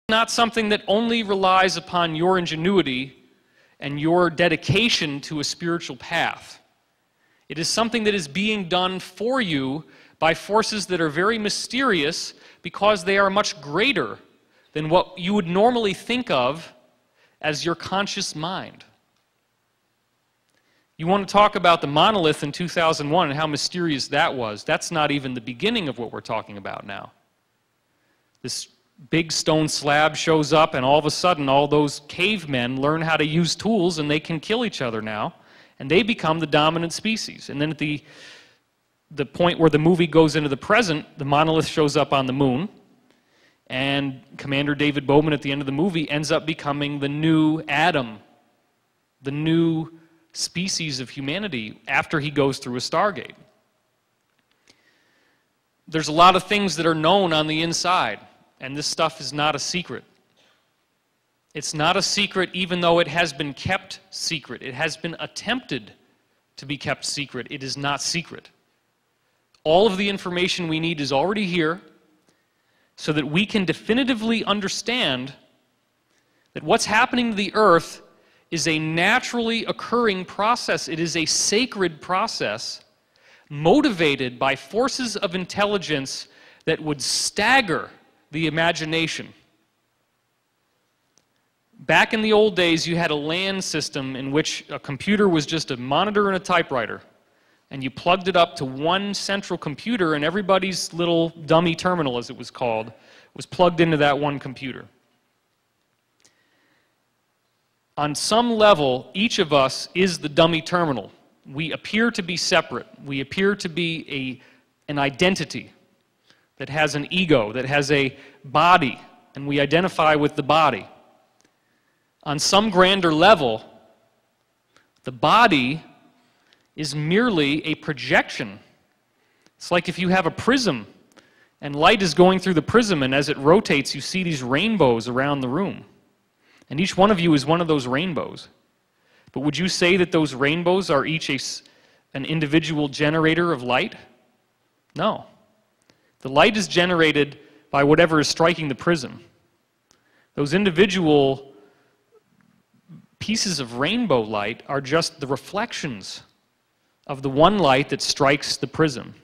Not something that only relies upon your ingenuity and your dedication to a spiritual path. It is something that is being done for you by forces that are very mysterious because they are much greater than what you would normally think of as your conscious mind. You want to talk about the monolith in 2001 and how mysterious that was. That's not even the beginning of what we're talking about now. This big stone slab shows up, and all of a sudden all those cavemen learn how to use tools, and they can kill each other now, and they become the dominant species. And then at the point where the movie goes into the present, the monolith shows up on the moon, and Commander David Bowman at the end of the movie ends up becoming the new Adam, the new species of humanity after he goes through a Stargate. There's a lot of things that are known on the inside, and this stuff is not a secret. It's not a secret even though it has been kept secret. It has been attempted to be kept secret. It is not secret. All of the information we need is already here so that we can definitively understand that what's happening to the earth is a naturally occurring process. It is a sacred process motivated by forces of intelligence that would stagger the imagination. Back in the old days, you had a LAN system in which a computer was just a monitor and a typewriter, and you plugged it up to one central computer, and everybody's little dummy terminal, as it was called, was plugged into that one computer. On some level, each of us is the dummy terminal. We appear to be separate. We appear to be an identity that has an ego, that has a body, and we identify with the body. On some grander level, the body is merely a projection. It's like if you have a prism, and light is going through the prism, and as it rotates, you see these rainbows around the room. And each one of you is one of those rainbows. But would you say that those rainbows are each an individual generator of light? No. The light is generated by whatever is striking the prism. Those individual pieces of rainbow light are just the reflections of the one light that strikes the prism.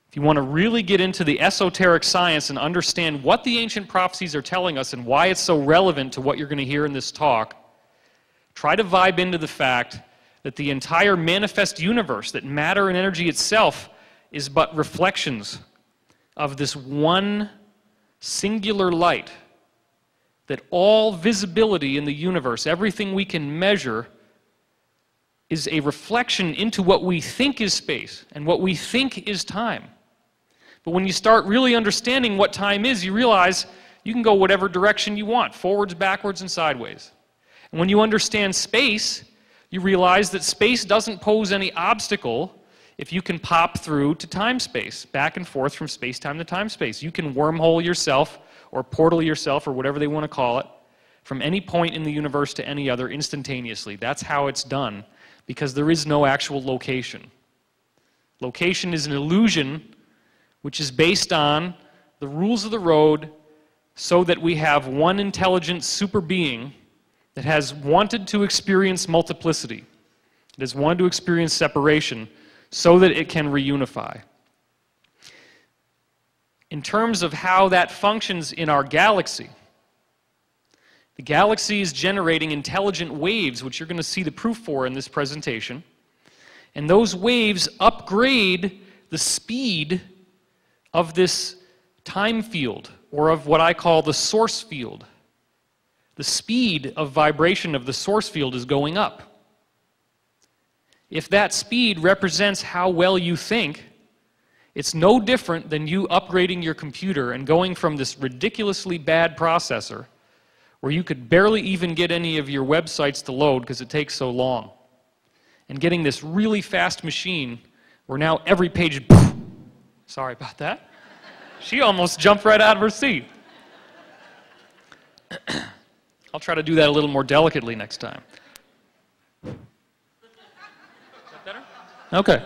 If you want to really get into the esoteric science and understand what the ancient prophecies are telling us and why it's so relevant to what you're going to hear in this talk, try to vibe into the fact that the entire manifest universe, that matter and energy itself, is but reflections of this one singular light, that all visibility in the universe, everything we can measure, is a reflection into what we think is space and what we think is time. But when you start really understanding what time is, you realize you can go whatever direction you want, forwards, backwards, and sideways. And when you understand space, you realize that space doesn't pose any obstacle if you can pop through to time-space, back and forth from space-time to time-space. You can wormhole yourself or portal yourself or whatever they want to call it from any point in the universe to any other instantaneously. That's how it's done, because there is no actual location. Location is an illusion which is based on the rules of the road so that we have one intelligent super being that has wanted to experience multiplicity. It has wanted to experience separation so that it can reunify. In terms of how that functions in our galaxy, the galaxy is generating intelligent waves, which you're going to see the proof for in this presentation. And those waves upgrade the speed of this time field, or of what I call the source field. The speed of vibration of the source field is going up. If that speed represents how well you think, it's no different than you upgrading your computer and going from this ridiculously bad processor where you could barely even get any of your websites to load because it takes so long, and getting this really fast machine where now every page, sorry about that. She almost jumped right out of her seat. I'll try to do that a little more delicately next time. Is that better? Okay.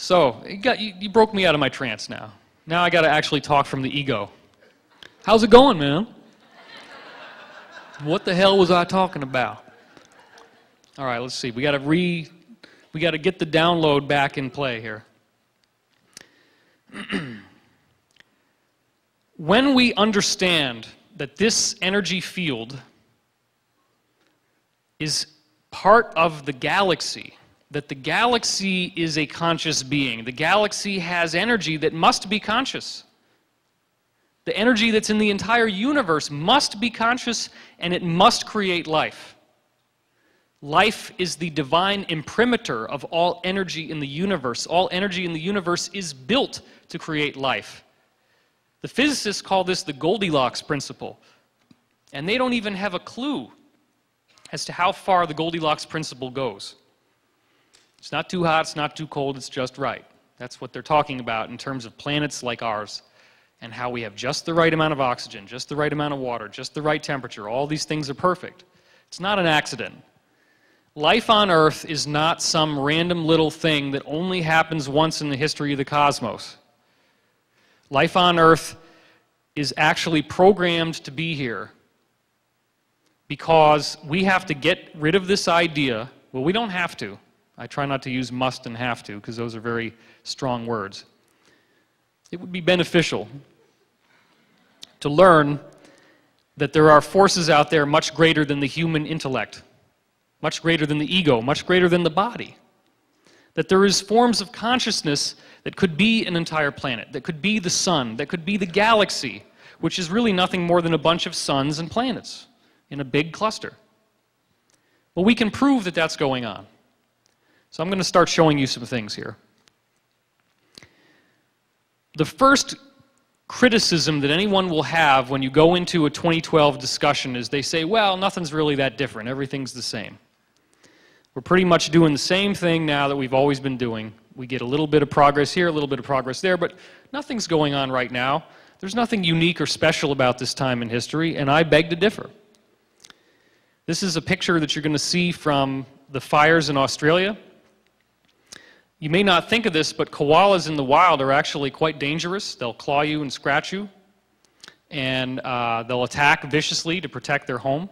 So, you broke me out of my trance now. Now I got to actually talk from the ego. How's it going, man? What the hell was I talking about? All right, let's see. We got to get the download back in play here. When we understand that this energy field is part of the galaxy, that the galaxy is a conscious being, the galaxy has energy that must be conscious. The energy that's in the entire universe must be conscious, and it must create life. Life is the divine imprimatur of all energy in the universe. All energy in the universe is built to create life. The physicists call this the Goldilocks principle, and they don't even have a clue as to how far the Goldilocks principle goes. It's not too hot, it's not too cold, it's just right. That's what they're talking about in terms of planets like ours, and how we have just the right amount of oxygen, just the right amount of water, just the right temperature. All these things are perfect. It's not an accident. Life on Earth is not some random little thing that only happens once in the history of the cosmos. Life on Earth is actually programmed to be here because we have to get rid of this idea. Well, we don't have to. I try not to use must and have to because those are very strong words. It would be beneficial to learn that there are forces out there much greater than the human intellect, much greater than the ego, much greater than the body. That there is forms of consciousness that could be an entire planet, that could be the sun, that could be the galaxy, which is really nothing more than a bunch of suns and planets in a big cluster. Well, we can prove that that's going on. So I'm going to start showing you some things here. The first criticism that anyone will have when you go into a 2012 discussion is they say, well, nothing's really that different. Everything's the same. We're pretty much doing the same thing now that we've always been doing. We get a little bit of progress here, a little bit of progress there, but nothing's going on right now. There's nothing unique or special about this time in history, and I beg to differ. This is a picture that you're going to see from the fires in Australia. You may not think of this, but koalas in the wild are actually quite dangerous. They'll claw you and scratch you, and they'll attack viciously to protect their home.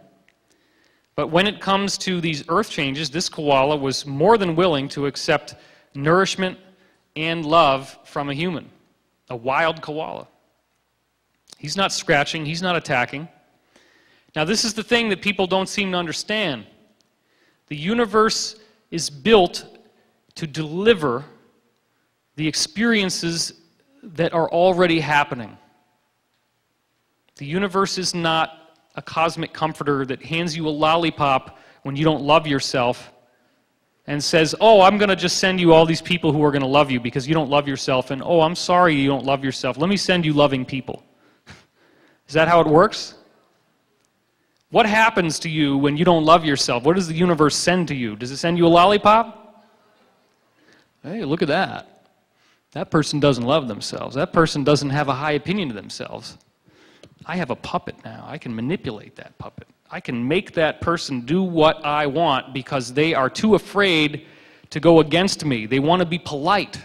But when it comes to these earth changes, this koala was more than willing to accept nourishment and love from a human, a wild koala. He's not scratching, he's not attacking. Now, this is the thing that people don't seem to understand. The universe is built to deliver the experiences that are already happening. The universe is not a cosmic comforter that hands you a lollipop when you don't love yourself and says, oh, I'm going to just send you all these people who are going to love you because you don't love yourself, and oh, I'm sorry you don't love yourself. Let me send you loving people. Is that how it works? What happens to you when you don't love yourself? What does the universe send to you? Does it send you a lollipop? Hey, look at that. That person doesn't love themselves. That person doesn't have a high opinion of themselves. I have a puppet now. I can manipulate that puppet. I can make that person do what I want because they are too afraid to go against me. They want to be polite.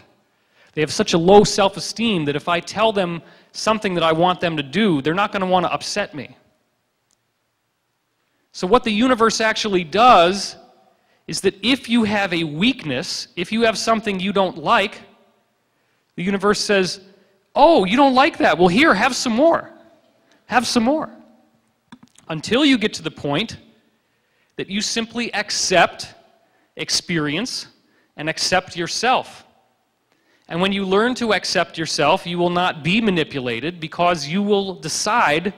They have such a low self-esteem that if I tell them something that I want them to do, they're not going to want to upset me. So what the universe actually does is that if you have a weakness, if you have something you don't like, the universe says, oh, you don't like that? Well, here, have some more. Have some more. Until you get to the point that you simply accept experience and accept yourself. And when you learn to accept yourself, you will not be manipulated because you will decide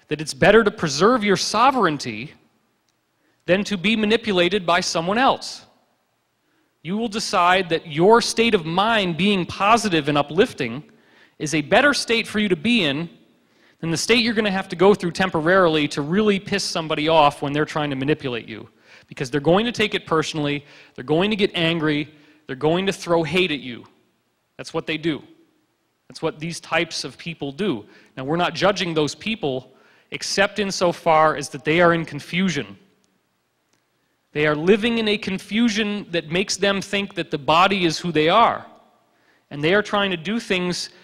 that it's better to preserve your sovereignty than to be manipulated by someone else. You will decide that your state of mind being positive and uplifting is a better state for you to be in than the state you're going to have to go through temporarily to really piss somebody off when they're trying to manipulate you. Because they're going to take it personally, they're going to get angry, they're going to throw hate at you. That's what they do. That's what these types of people do. Now, we're not judging those people except insofar as that they are in confusion. They are living in a confusion that makes them think that the body is who they are. And they are trying to do things